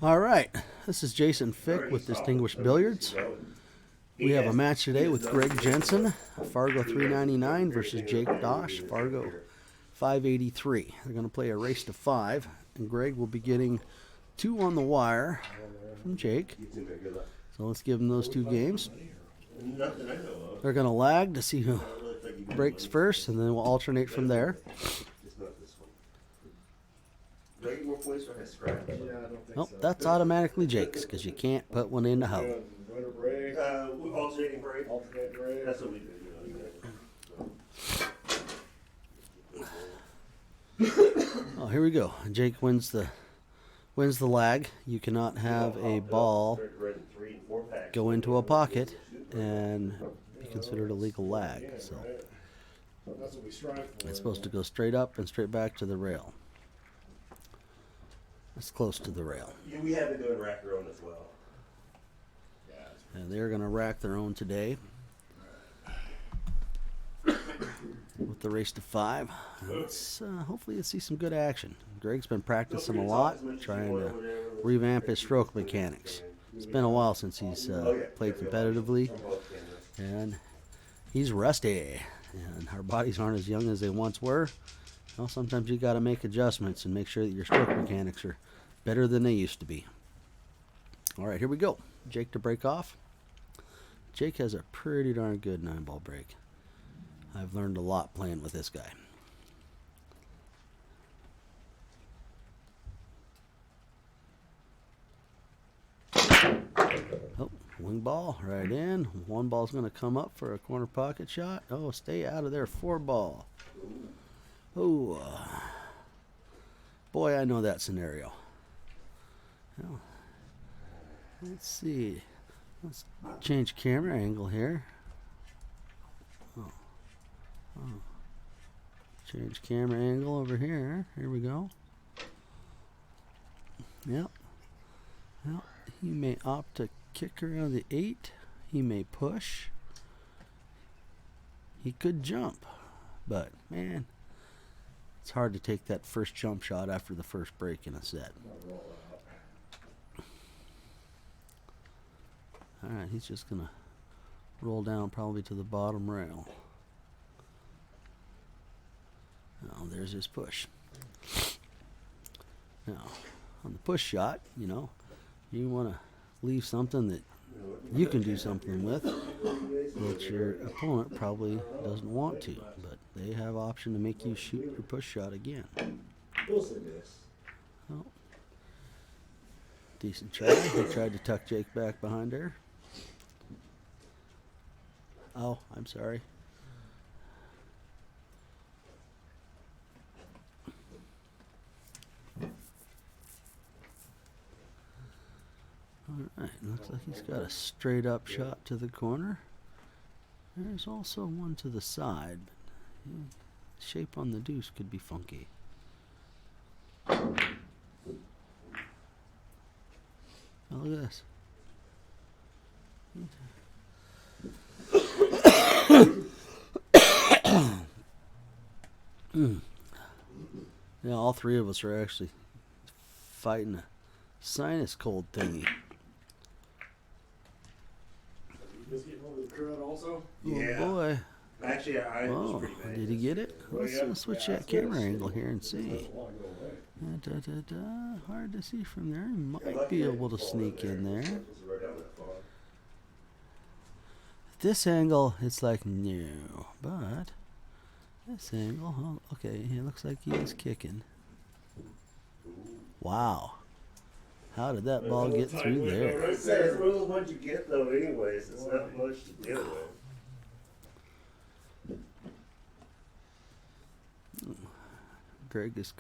All right, this is Jason Fick with Distinguished Billiards. We have a match today with Greg Jensen, Fargo 399 versus Jake Dosch, Fargo 583. They're going to play a race to 5, and Greg will be getting 2 on the wire from Jake. So let's give him those 2 games. They're going to lag to see who breaks first, and then we'll alternate from there. Nope, that's automatically Jake's because you can't put one in the hoe. Alternating break. That's what we do. Oh, here we go. Jake wins the lag. You cannot have a ball go into a pocket and be considered a legal lag. So it's supposed to go straight up and straight back to the rail. It's close to the rail. Yeah, we have been doing rack your own as well. And they're going to rack their own today with the race to 5. Hopefully, let's see some good action. Greg's been practicing a lot, trying to revamp his stroke mechanics. It's been a while since he's played competitively, and he's rusty. And our bodies aren't as young as they once were. Well, sometimes you got to make adjustments and make sure that your stroke mechanics are better than they used to be. All right, here we go. Jake to break off. Jake has a pretty darn good 9-ball break. I've learned a lot playing with this guy. Oh, wing ball right in. 1 ball's going to come up for a corner pocket shot. Oh, stay out of there. 4 ball. Oh, boy, I know that scenario. Well, let's see. Let's change camera angle here. Oh. Change camera angle over here. Here we go. Yep. Well, he may opt to kick around the 8. He may push. He could jump. But, man, it's hard to take that first jump shot after the first break in a set. Alright, he's just going to roll down probably to the bottom rail. Now, there's his push. Now, on the push shot, you want to leave something that you can do something with that your opponent probably doesn't want to, but they have option to make you shoot your push shot again. Well, decent try. He tried to tuck Jake back behind there. Oh, I'm sorry. Alright, looks like he's got a straight up shot to the corner. There's also one to the side, but the shape on the deuce could be funky. Oh, look at this. Yeah, all 3 of us are actually fighting a sinus cold thingy. Yeah. Oh boy. Actually, I was pretty bad. Did he get it? Let's switch that camera angle here and see. Hard to see from there. He might be able to sneak in there. This angle, it's like, no. But this angle, oh, okay, it looks like he is kicking. Wow. How did that ball get through there? It's one of the ones you get, though, anyways. It's not much to deal with. Greg has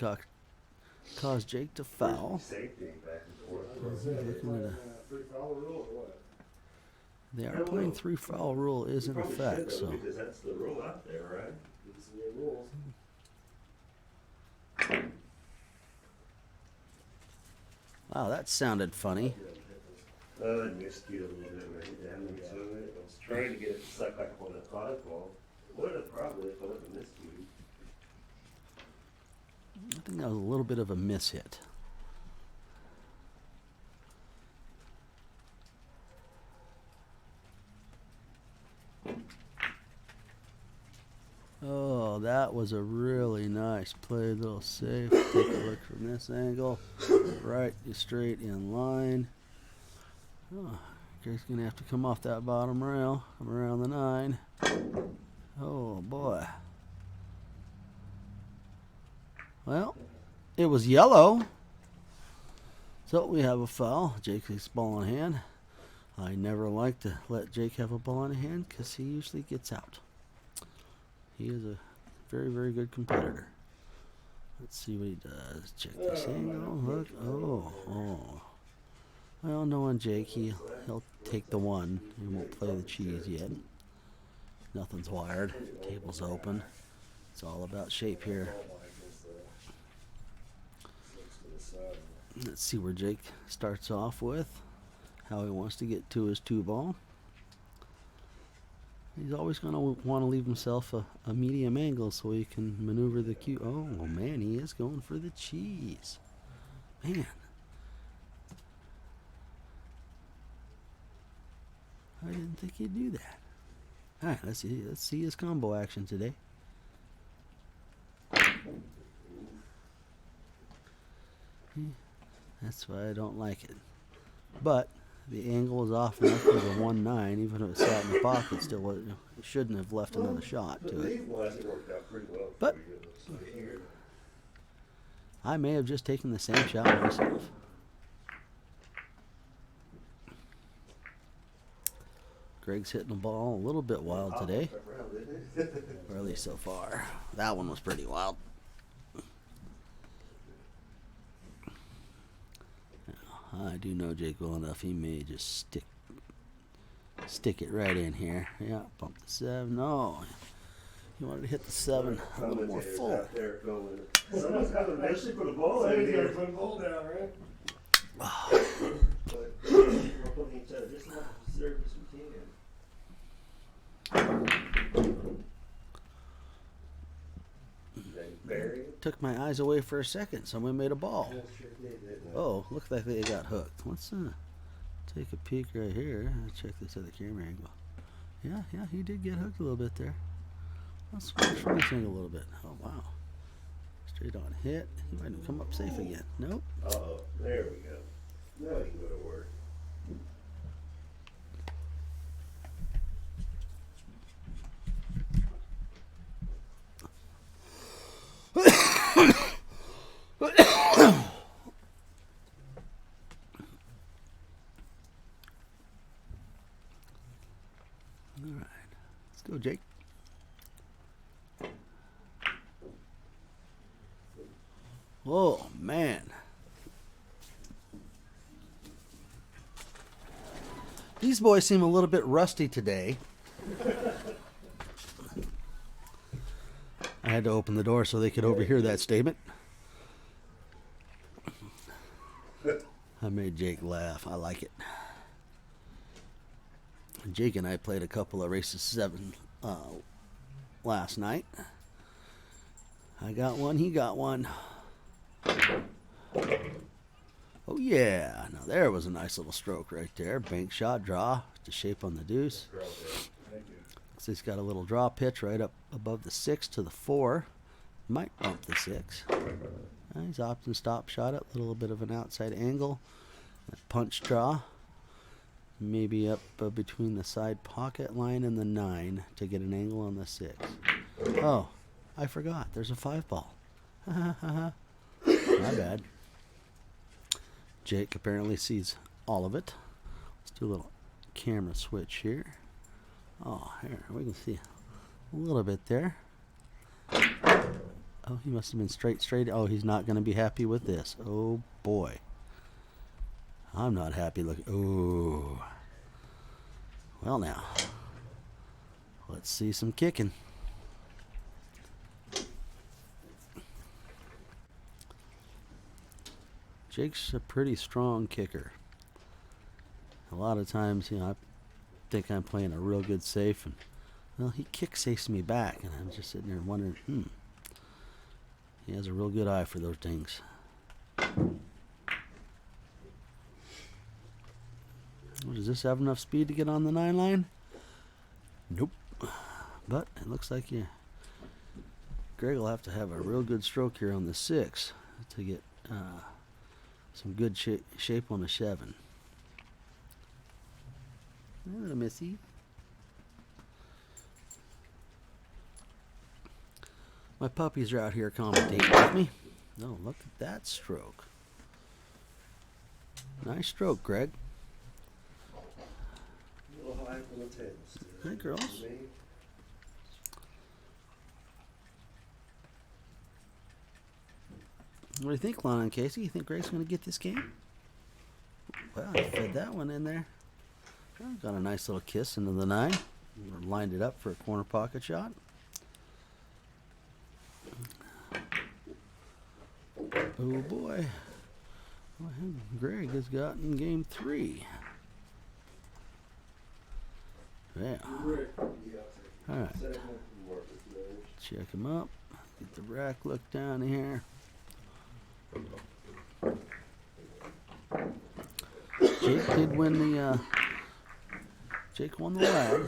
caused Jake to foul. Safety back and forth. They are playing 3 foul rule is in effect, so. Because that's the rule out there, right? It's the rules. Wow, that sounded funny. I missed you a little bit right down into it. I was trying to get it to suck back up on that 5 ball. Would have probably if I would have missed you. I think that was a little bit of a miss hit. Oh, that was a really nice play, little safe. Take a look from this angle. Right, straight in line. Oh, Greg's going to have to come off that bottom rail. Come around the 9. Oh, boy. Well, it was yellow. So we have a foul. Jake has ball in hand. I never like to let Jake have a ball in hand because he usually gets out. He is a very, very good competitor. Let's see what he does. Check this angle. Look. Oh. Well, knowing Jake, he'll take the 1. He won't play the cheese yet. Nothing's wired. Table's open. It's all about shape here. Let's see where Jake starts off with. How he wants to get to his 2 ball. He's always going to want to leave himself a medium angle so he can maneuver the cue. Oh, man, he is going for the cheese. Man. I didn't think he'd do that. All right, let's see his combo action today. That's why I don't like it. But the angle is off enough for the 1-9, even if it sat in the pocket. Still, it shouldn't have left another shot to it. But I may have just taken the same shot myself. Greg's hitting the ball a little bit wild today, or at least so far. That one was pretty wild. I do know Jake well enough. He may just stick it right in here. Yeah, bump the 7. No, you wanted to hit the 7 a little more full. Someone's got to actually put a ball in here. Put a ball down, right? Just enough service we can. Took my eyes away for a second. Someone made a ball. Oh, looks like they got hooked. Let's take a peek right here. Check this other camera angle. Yeah, he did get hooked a little bit there. Let's switch from this angle a little bit. Oh, wow. Straight on hit. He might have come up safe again. Nope. Uh-oh. There we go. Now he can go to work. Alright, let's go, Jake. Oh, man. These boys seem a little bit rusty today. I had to open the door so they could overhear that statement. I made Jake laugh. I like it. Jake and I played a couple of races 7 last night. I got one, he got one. Oh yeah, now there was a nice little stroke right there. Bank shot, draw, to shape on the deuce. So he's got a little draw pitch right up above the 6 to the 4. Might bump the 6. He's opting stop shot it, a little bit of an outside angle. Punch draw. Maybe up between the side pocket line and the 9 to get an angle on the 6. Oh, I forgot. There's a 5 ball. My bad. Jake apparently sees all of it. Let's do a little camera switch here. Oh, here, we can see a little bit there. Oh, he must have been straight. Oh, he's not going to be happy with this. Oh, boy. I'm not happy looking. Ooh. Well, now, let's see some kicking. Jake's a pretty strong kicker. A lot of times, I think I'm playing a real good safe, and well, he kick safes me back, and I'm just sitting there wondering, he has a real good eye for those things. Does this have enough speed to get on the 9 line? Nope. But it looks like you Greg will have to have a real good stroke here on the 6 to get some good shape on the 7. Little missy. My puppies are out here commentating with me. Oh, look at that stroke. Nice stroke, Greg. A little high from the table still. Hi, girls. What do you think, Lana and Casey? You think Greg's going to get this game? Well, I fed that one in there. Oh, got a nice little kiss into the 9. Lined it up for a corner pocket shot. Oh boy. Well, Greg has gotten game 3. Yeah. Alright. Check him up. Get the rack look down here. Jake did win the Jake won the lag.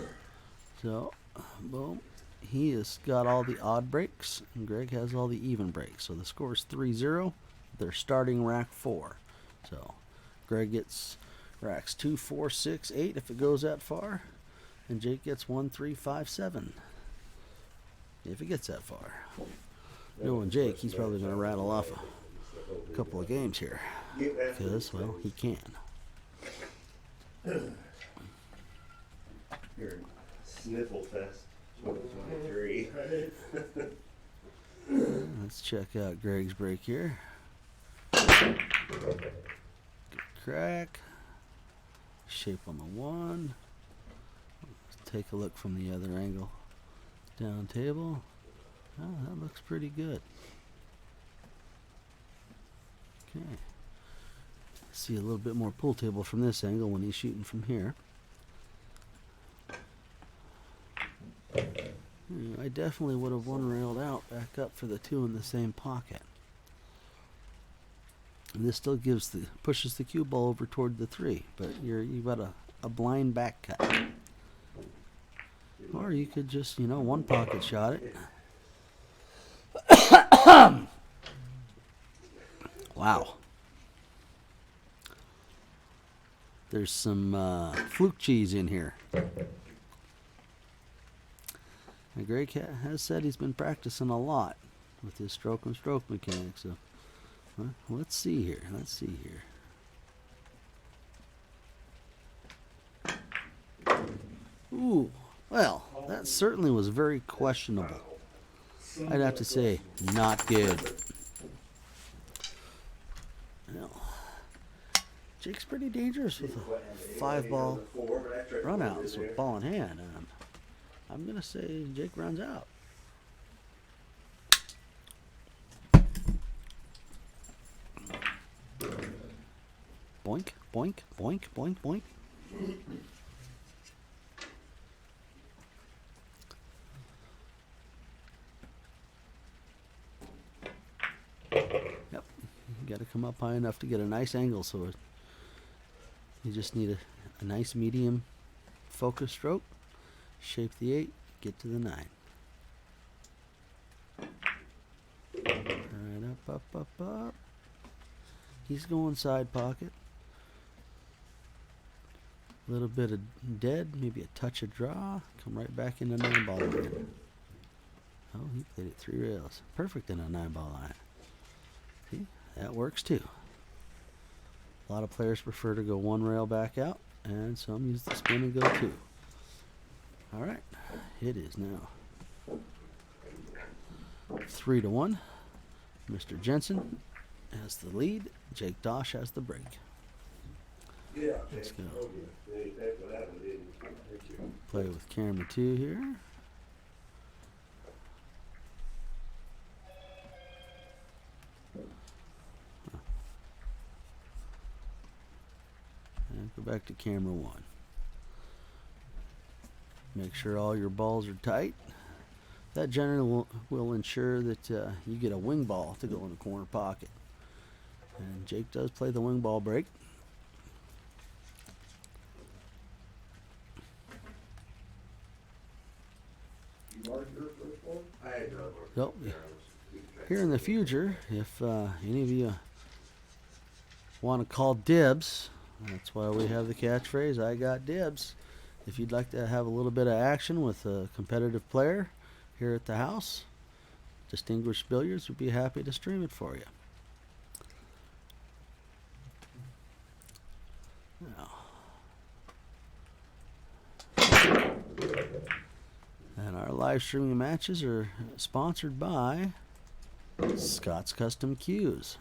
So boom. He has got all the odd breaks and Greg has all the even breaks. So the score is 3-0. They're starting rack 4. So Greg gets racks 2, 4, 6, 8 if it goes that far. And Jake gets 1, 3, 5, 7. If it gets that far. Knowing Jake, he's probably going to rattle off a couple of games here. Because, well, he can. Here, Sniffle Fest 2023. Let's check out Greg's break here. Good crack. Shape on the 1. Let's take a look from the other angle. Down table. Oh, that looks pretty good. Okay. See a little bit more pool table from this angle when he's shooting from here. I definitely would have one railed out back up for the 2 in the same pocket. And this still pushes the cue ball over toward the 3, but you've got a blind back cut. Or you could just, one pocket shot it. Wow. There's some fluke cheese in here. And Greg has said he's been practicing a lot with his stroke and stroke mechanics. So, let's see here. Ooh, well, that certainly was very questionable. I'd have to say, not good. Well, Jake's pretty dangerous with a 5-ball runouts with ball in hand. I'm going to say Jake runs out. Boink, boink, boink, boink, boink. Yep, you got to come up high enough to get a nice angle, so you just need a nice medium focus stroke. Shape the 8, get to the 9. Right up. He's going side pocket. A little bit of dead, maybe a touch of draw. Come right back into 9-ball line. Oh, he played it 3 rails. Perfect in a 9-ball line. See, that works too. A lot of players prefer to go 1 rail back out, and some use the spin and go 2. All right, it is now 3-1. Mr. Jensen has the lead. Jake Dosch has the break. Let's go. Play with camera 2 here. And go back to camera 1. Make sure all your balls are tight. That generally will ensure that you get a wing ball to go in the corner pocket. And Jake does play the wing ball break. So, here in the future, if any of you want to call dibs, that's why we have the catchphrase, I got dibs. If you'd like to have a little bit of action with a competitive player here at the house, Distinguished Billiards would be happy to stream it for you. Now, and our live streaming matches are sponsored by Scott's Custom Cues.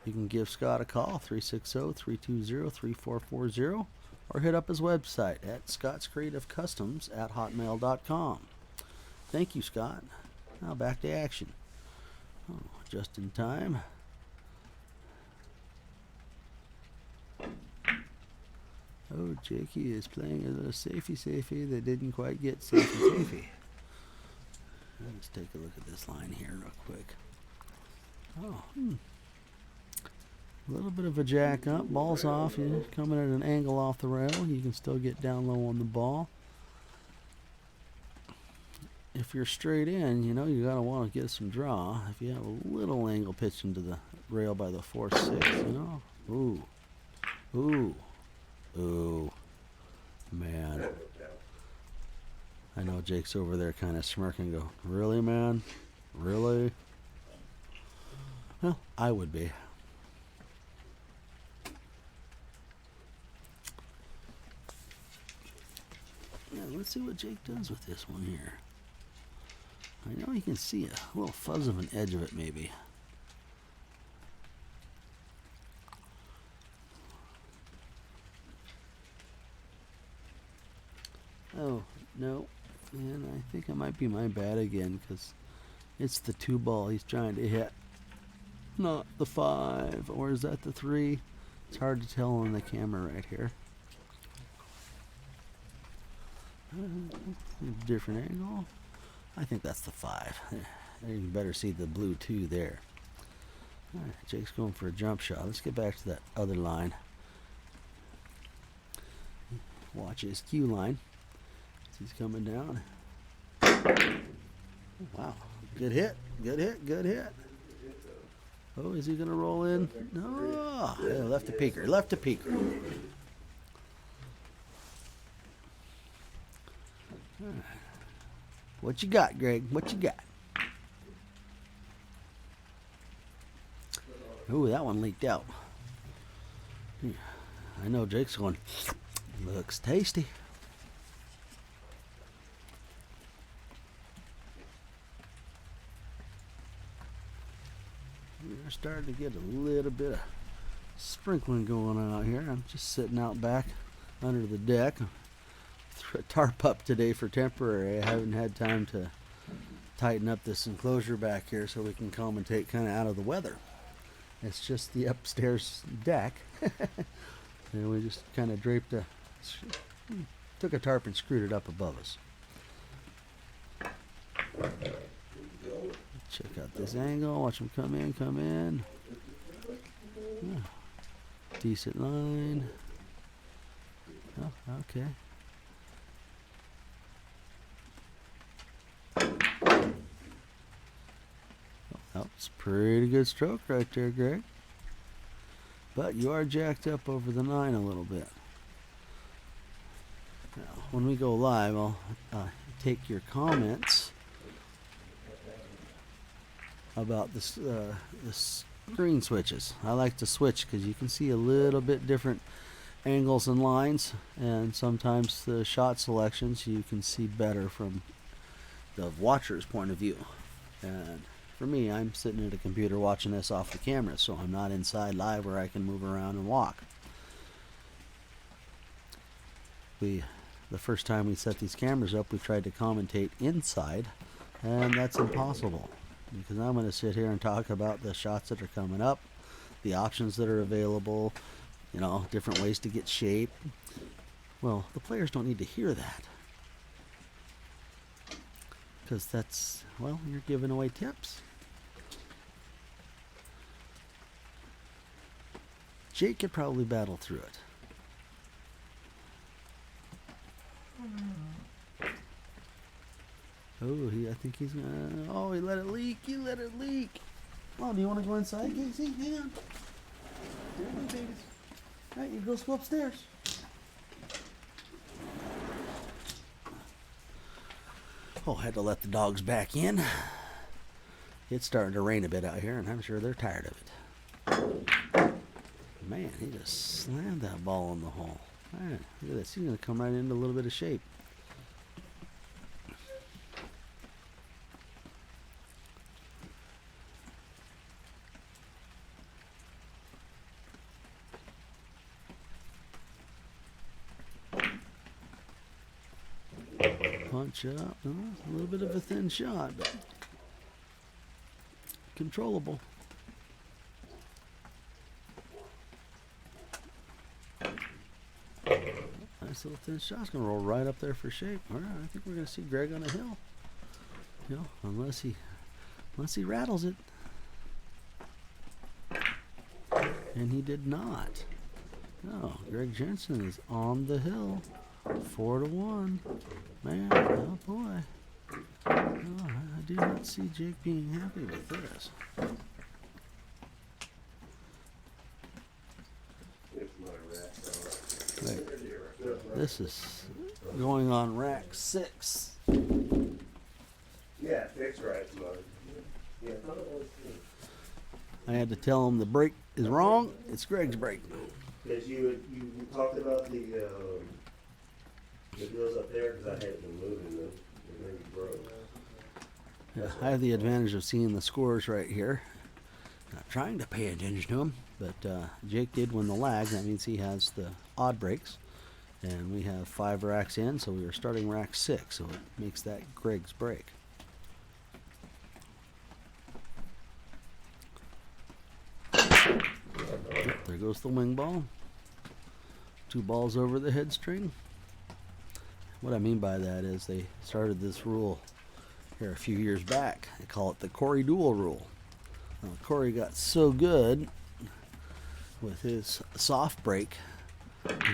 You can give Scott a call, 360-320-3440, or hit up his website at scottscreativecustoms@hotmail.com. Thank you, Scott. Now back to action. Oh, just in time. Oh, Jakey is playing a little safety that didn't quite get safety. Let's take a look at this line here real quick. Oh, a little bit of a jack up, ball's off. You're coming at an angle off the rail. You can still get down low on the ball. If you're straight in, you know you gotta want to get some draw. If you have a little angle pitched into the rail by the 4-6, you know. Ooh, man. I know Jake's over there kind of smirking. Go, really, man? Really? Well, I would be. Yeah, let's see what Jake does with this one here. I know you can see a little fuzz of an edge of it, maybe. Oh, no. And I think it might be my bad again, because it's the 2 ball he's trying to hit. Not the 5. Or is that the 3? It's hard to tell on the camera right here. Different angle. I think that's the 5. You better see the blue 2 there. All right, Jake's going for a jump shot. Let's get back to that other line. Watch his cue line. He's coming down. Wow. Good hit. Good hit. Good hit. Oh, is he going to roll in? No. Yeah, left to peeker. Left to peeker. All right. What you got, Greg? What you got? Ooh, that one leaked out. I know Jake's going, looks tasty. We're starting to get a little bit of sprinkling going on out here. I'm just sitting out back under the deck. Threw a tarp up today for temporary. I haven't had time to tighten up this enclosure back here so we can commentate kind of out of the weather. It's just the upstairs deck. And we just kind of took a tarp and screwed it up above us. Check out this angle. Watch him come in. Yeah. Decent line. Oh, okay. That's a pretty good stroke right there, Greg. But you are jacked up over the 9 a little bit. Now, when we go live, I'll take your comments about the screen switches. I like to switch because you can see a little bit different angles and lines, and sometimes the shot selections you can see better from the watcher's point of view. And for me, I'm sitting at a computer watching this off the camera, so I'm not inside live where I can move around and walk. The first time we set these cameras up, we tried to commentate inside, and that's impossible. Because I'm going to sit here and talk about the shots that are coming up, the options that are available, you know, different ways to get shape. Well, the players don't need to hear that. Because that's, well, you're giving away tips. Jake could probably battle through it. Oh, I think he's gonna. Oh, he let it leak. You let it leak. Oh, do you want to go inside, Casey? Hang on. There you go, babies. All right, you girls go upstairs. Oh, I had to let the dogs back in. It's starting to rain a bit out here, and I'm sure they're tired of it. Man, he just slammed that ball in the hole. All right, look at this. He's going to come right into a little bit of shape. Punch up. Oh, a little bit of a thin shot, but controllable. Nice little thin shot's gonna roll right up there for shape. All right, I think we're gonna see Greg on a hill. You know, unless he rattles it, and he did not. No, Greg Jensen is on the hill, 4-1. Man, oh boy. Oh, I do not see Jake being happy with this. Right. This is going on rack 6. Yeah, fixed right, mother. Yeah, I thought it was too. I had to tell him the break is wrong. It's Greg's break. Because you talked about the girls up there, because I had been moving them, and then you broke. Yeah, I have the advantage of seeing the scores right here. Not trying to pay attention to them, but Jake did win the lag. That means he has the odd breaks. And we have 5 racks in, so we are starting rack 6, so it makes that Greg's break. Yep, there goes the wing ball. 2 balls over the head string. What I mean by that is they started this rule here a few years back. They call it the Corey Duel rule. Corey got so good with his soft break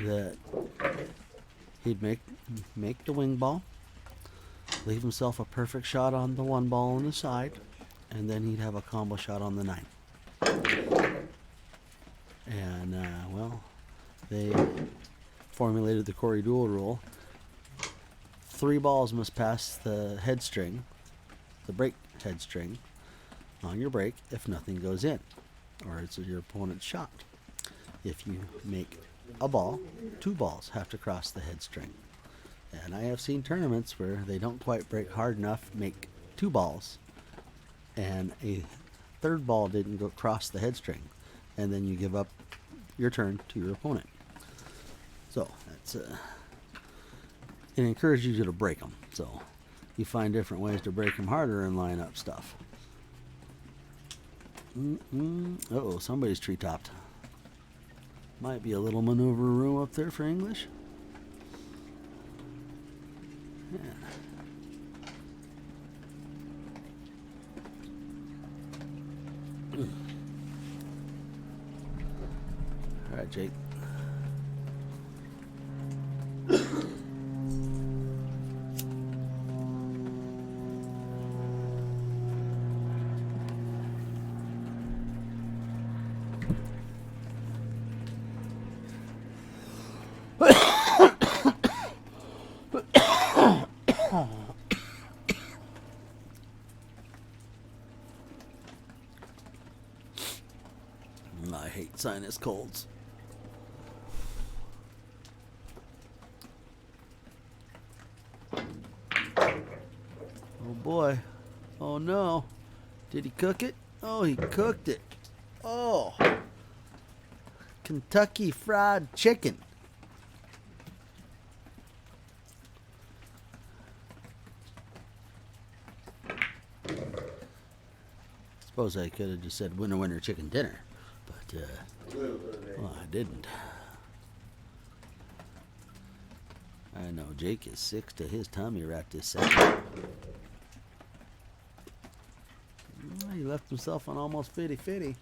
that he'd make the wing ball, leave himself a perfect shot on the 1 ball on the side, and then he'd have a combo shot on the 9. And well, they formulated the Corey Duel rule. 3 balls must pass the head string, the break head string, on your break if nothing goes in, or it's your opponent's shot. If you make a ball, 2 balls have to cross the head string. And I have seen tournaments where they don't quite break hard enough, make 2 balls, and a 3rd ball didn't go cross the head string, and then you give up your turn to your opponent. So that's it encourages you to break them. So you find different ways to break them harder and line up stuff. Uh-oh, somebody's tree-topped. Might be a little maneuver room up there for English. Yeah. All right, Jake. I hate sinus colds. Oh boy. Oh no. Did he cook it? Oh, he cooked it. Oh. Kentucky Fried Chicken. Suppose I could have just said winner, winner, chicken dinner. But, well, I didn't. I know Jake is sick to his tummy right this second. He left himself on almost 50-50.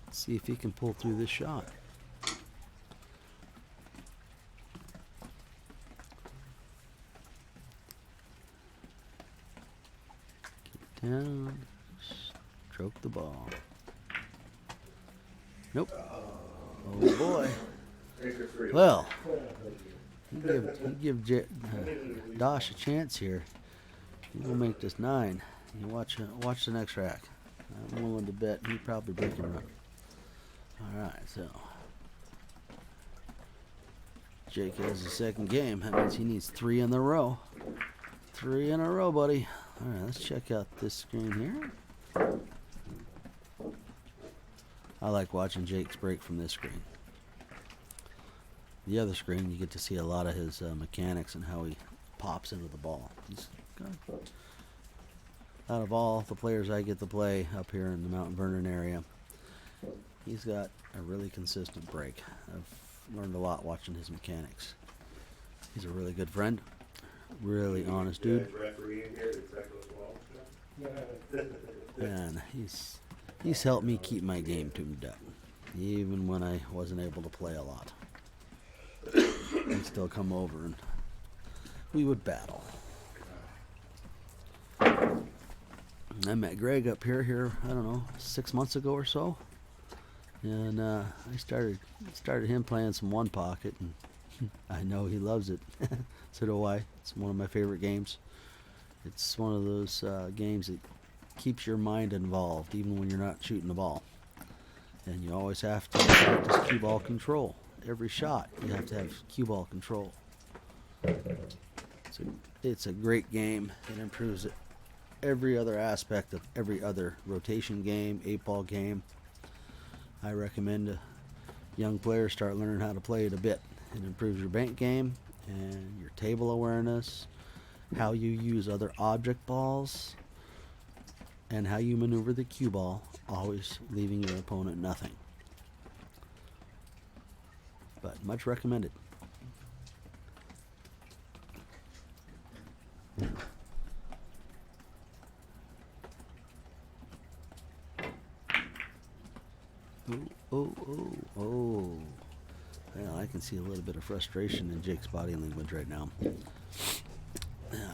Let's see if he can pull through this shot. Count. Stroke the ball. Nope. Oh boy. Well, he give Dosch a chance here. He'll make this 9. You watch the next rack. I'm willing to bet he probably break and run. All right, so Jake has the second game. That means he needs 3 in a row. 3 in a row, buddy. All right, let's check out this screen here. I like watching Jake's break from this screen. The other screen, you get to see a lot of his mechanics and how he pops into the ball. He's got, out of all the players I get to play up here in the Mount Vernon area, he's got a really consistent break. I've learned a lot watching his mechanics. He's a really good friend, really honest dude, and he's helped me keep my game tuned up, even when I wasn't able to play a lot. He'd still come over and we would battle. I met Greg up here, I don't know, 6 months ago or so. And I started him playing some one pocket, and I know he loves it. So do I. It's one of my favorite games. It's one of those games that keeps your mind involved even when you're not shooting the ball. And you always have to practice cue ball control. Every shot you have to have cue ball control. It's a great game. It improves every other aspect of every other rotation game, 8-ball game. I recommend young players start learning how to play it a bit. It improves your bank game and your table awareness, how you use other object balls, and how you maneuver the cue ball, always leaving your opponent nothing. But much recommended. Oh. Well, I can see a little bit of frustration in Jake's body language right now.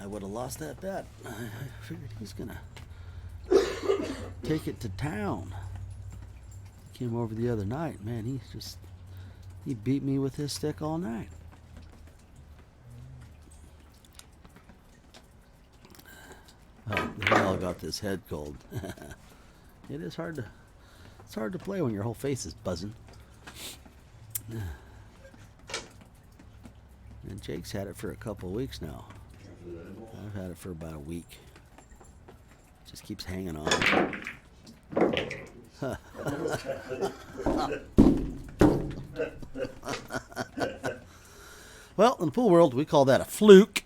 I would have lost that bet. I figured he's going to take it to town. Came over the other night. Man, he beat me with his stick all night. Oh, they all got this head cold. It's hard to play when your whole face is buzzing. And Jake's had it for a couple of weeks now. I've had it for about a week. Just keeps hanging on. Well, in the pool world, we call that a fluke.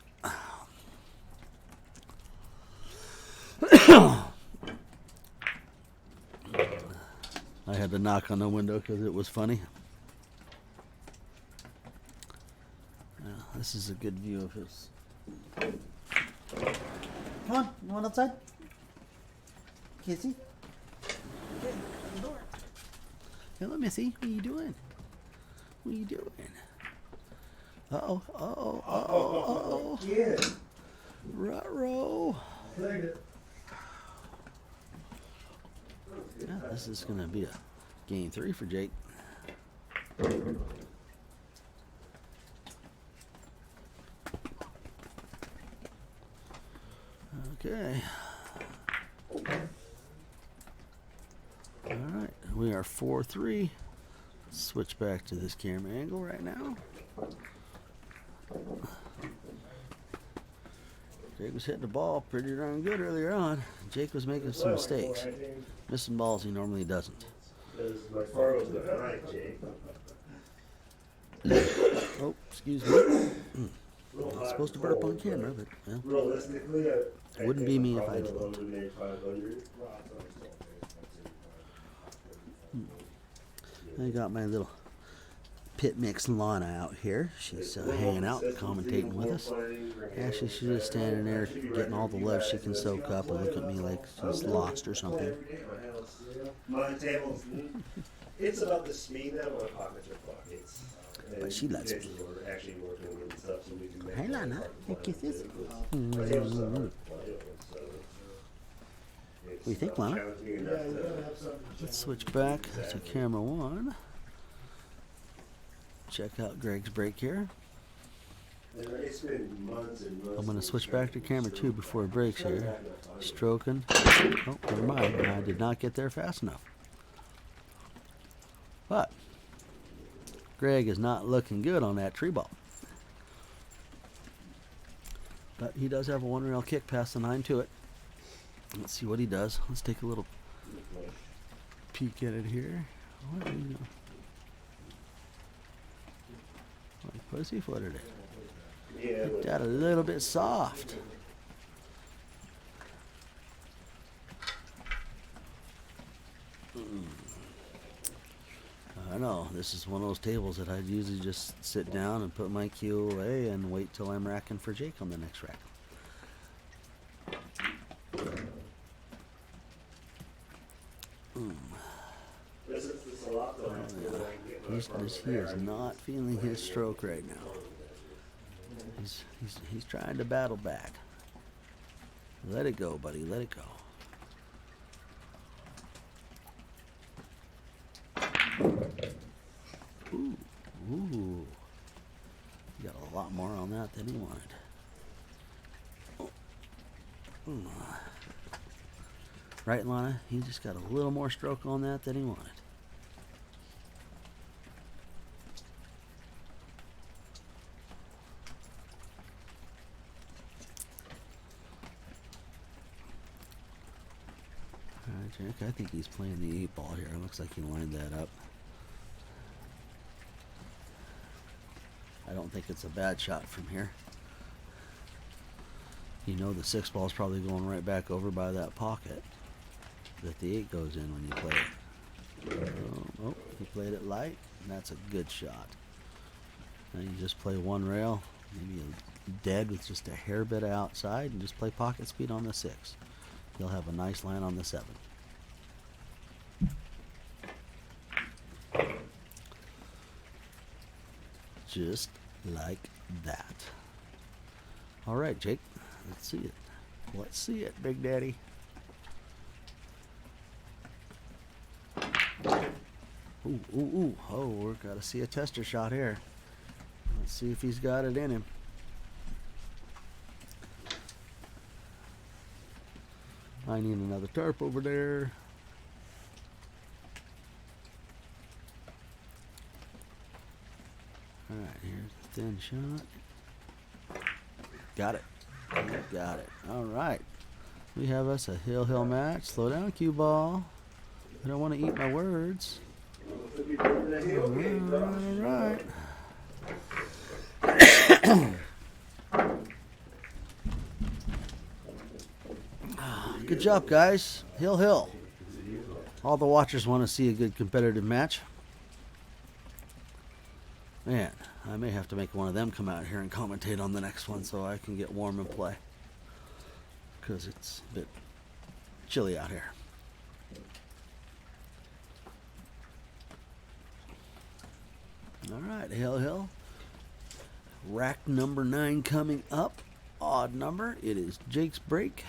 I had to knock on the window because it was funny. This is a good view of his. Come on, you want outside? Kissy? Okay, open the door. Hello, Missy. What are you doing? What are you doing? Uh-oh. Yeah. Ruh-roh. Yeah, this is going to be a game 3 for Jake. Okay. All right, we are 4-3. Switch back to this camera angle right now. Jake was hitting the ball pretty darn good earlier on. Jake was making some mistakes. Missing balls he normally doesn't. My Fargo's got right, Jake. Oh, excuse me. Not supposed to burp on camera, but well, realistically, it wouldn't be me if I didn't. I got my little pit mix Lana out here. She's hanging out, commentating with us. Actually, she's just standing there getting all the love she can soak up and look at me like she's lost or something. My table's it's about the speed that my pockets are pockets. But she lets me. Actually working with stuff so we can make Hey, Lana. Hey, kisses. do you think, Lana? challenging enough to. Let's switch back to camera 1. Check out Greg's break here. It's been months and months. I'm going to switch back to camera 2 before it breaks here. Stroking. Oh, never mind. I did not get there fast enough. But Greg is not looking good on that tree ball. But he does have a 1-rail kick past the 9 to it. Let's see what he does. Let's take a little peek at it here. What do you know? Like pussyfooted it. Yeah, Looked at a little bit soft. I know, this is one of those tables that I'd usually just sit down and put my cue away and wait till I'm racking for Jake on the next rack. He is not feeling his stroke right now. He's trying to battle back. Let it go, buddy. Let it go. Ooh. He got a lot more on that than he wanted. Right, Lana? He just got a little more stroke on that than he wanted. Alright, Jake, I think he's playing the 8 ball here. It looks like he lined that up. I don't think it's a bad shot from here. You know the 6 ball is probably going right back over by that pocket that the 8 goes in when you play it. Oh, he played it light, and that's a good shot. Now you just play 1 rail, maybe a dead with just a hair bit outside, and just play pocket speed on the 6. You'll have a nice line on the 7. Just like that. All right, Jake. Let's see it. Let's see it, Big Daddy. Ooh. Oh, we're got to see a tester shot here. Let's see if he's got it in him. I need another tarp over there. All right, here's the thin shot. Got it. Got it. All right. We have us a hill match. Slow down, cue ball. I don't want to eat my words. All right. Good job, guys. Hill. All the watchers want to see a good competitive match. Man, I may have to make one of them come out here and commentate on the next one so I can get warm and play. Because it's a bit chilly out here. All right, Hill. Rack number 9 coming up. Odd number. It is Jake's break.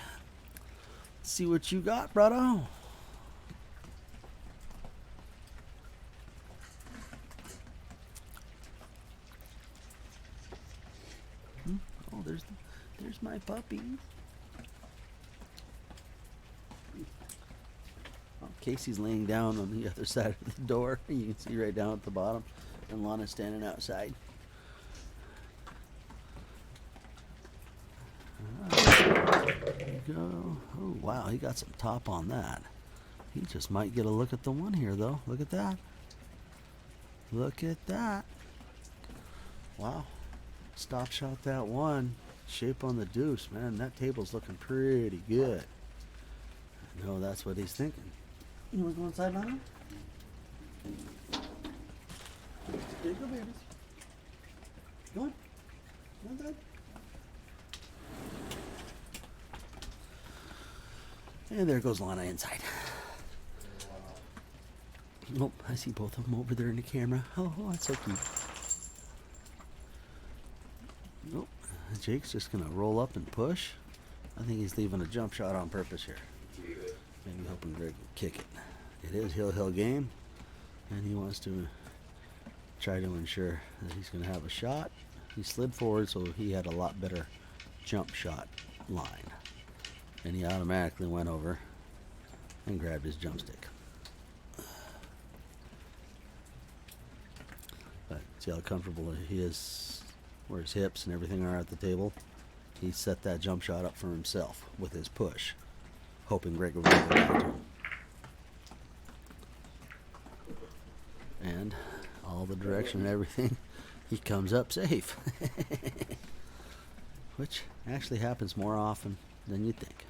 Let's see what you got, brother. Oh, there's my puppy. Oh, Casey's laying down on the other side of the door. You can see right down at the bottom. And Lana's standing outside. There you go. Oh, wow, he got some top on that. He just might get a look at the 1 here, though. Look at that. Look at that. Wow. Stop shot that 1. Shape on the deuce, man. That table's looking pretty good. I know that's what he's thinking. You want to go inside, Lana? There you go, babies. Go on. Go inside. And there goes Lana inside. Nope, I see both of them over there in the camera. Oh, that's so cute. Nope, Jake's just going to roll up and push. I think he's leaving a jump shot on purpose here. Maybe hoping Greg will kick it. It is hill game, and he wants to try to ensure that he's going to have a shot. He slid forward, so he had a lot better jump shot line. And he automatically went over and grabbed his jump stick. But see how comfortable he is, where his hips and everything are at the table. He set that jump shot up for himself with his push, hoping Greg would give it back to him. And all the direction and everything, he comes up safe. Which actually happens more often than you think.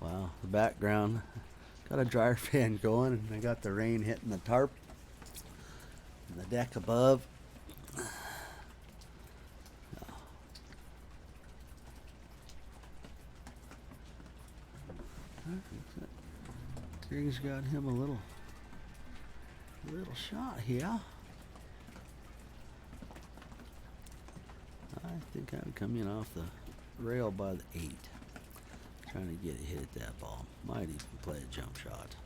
Wow, the background got a dryer fan going, and I got the rain hitting the tarp and the deck above. Greg's got him a little shot here. I think I would come in off the rail by the 8. Trying to get it hit at that ball. Might even play a jump shot.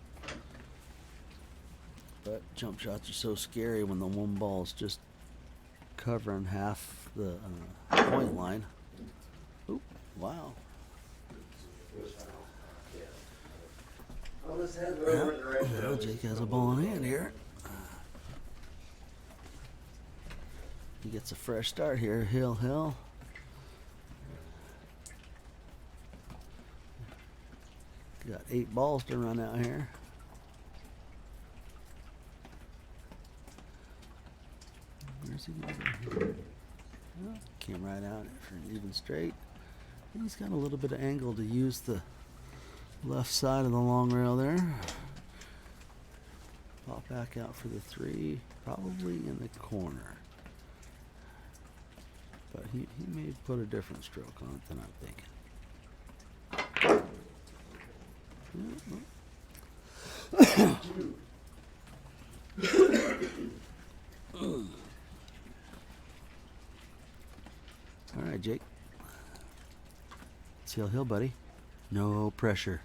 But jump shots are so scary when the one ball's just covering half the point line. Oop, wow. Well, Jake has a ball in hand here. He gets a fresh start here. Hill. Got 8 balls to run out here. Where's he going? Well, came right out for an even straight. And he's got a little bit of angle to use the left side of the long rail there. Pop back out for the 3, probably in the corner. But he may put a different stroke on it than I'm thinking. All right, Jake. It's hill, buddy. No pressure.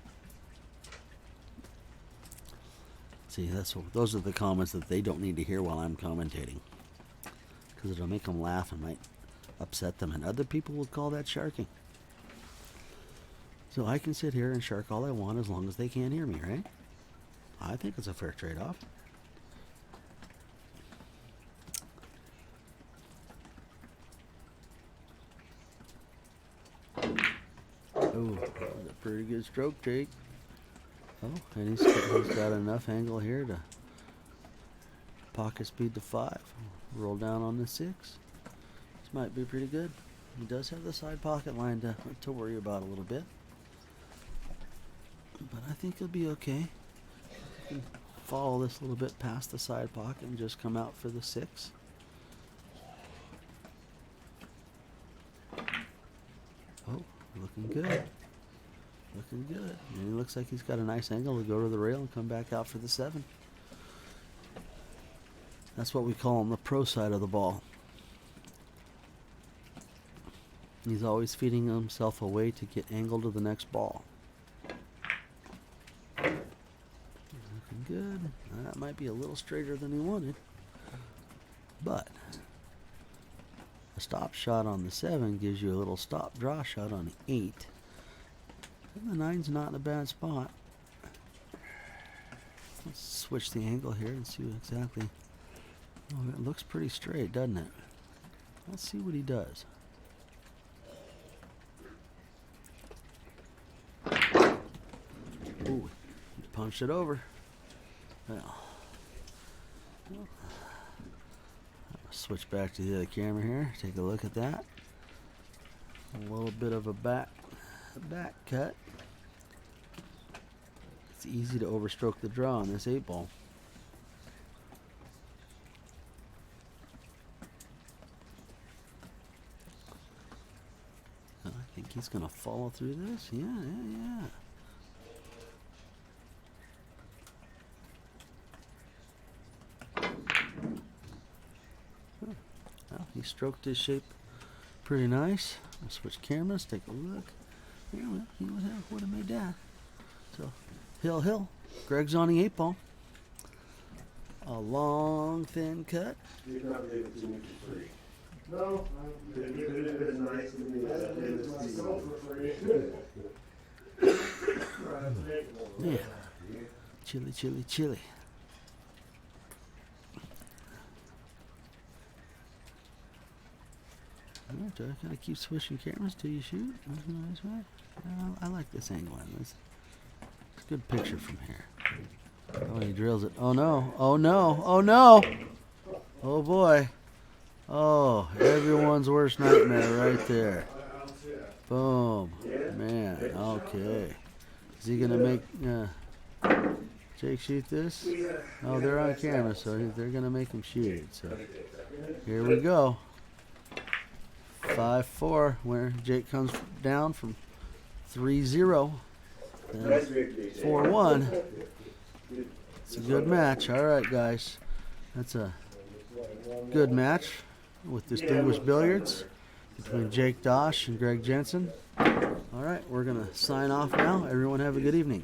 See, those are the comments that they don't need to hear while I'm commentating, because it'll make them laugh and might upset them, and other people will call that sharking. So I can sit here and shark all I want as long as they can't hear me, right? I think it's a fair trade-off. Oh, that was a pretty good stroke, Jake. Oh, and he's got enough angle here to pocket speed to 5. Roll down on the 6. This might be pretty good. He does have the side pocket line to worry about a little bit. But I think he'll be okay. You can follow this a little bit past the side pocket and just come out for the 6. Oh, looking good. Looking good. And he looks like he's got a nice angle to go to the rail and come back out for the 7. That's what we call on the pro side of the ball. He's always feeding himself a way to get angle to the next ball. Looking good. That might be a little straighter than he wanted. But a stop shot on the 7 gives you a little stop draw shot on the 8. And the 9's not in a bad spot. Let's switch the angle here and see what exactly. Oh, it looks pretty straight, doesn't it? Let's see what he does. Ooh, he punched it over. Well, I'll switch back to the other camera here. Take a look at that. A little bit of a back cut. It's easy to overstroke the draw on this 8 ball. I think he's going to follow through this. Yeah. Well, he stroked his shape pretty nice. I'll switch cameras, take a look. Yeah, well, he would have made that. So, hill. Greg's on the 8 ball. A long, thin cut. You're not leaving too much free. No, it would have been nice to me. Yeah. Chilly. Alright, Joe, gotta keep switching cameras till you shoot. That's nice, right? I like this angle. It's a good picture from here. Oh, he drills it. Oh no! Oh boy! Oh, everyone's worst nightmare right there. Boom. Man, okay. Is he gonna make Jake shoot this? Oh, they're on camera, so they're gonna make him shoot it. So here we go. 5-4, where Jake comes down from 3-0, then 4-1. It's a good match. All right, guys, that's a good match with Distinguished Billiards between Jake Dosch and Greg Jensen. All right, we're gonna sign off now. Everyone have a good evening.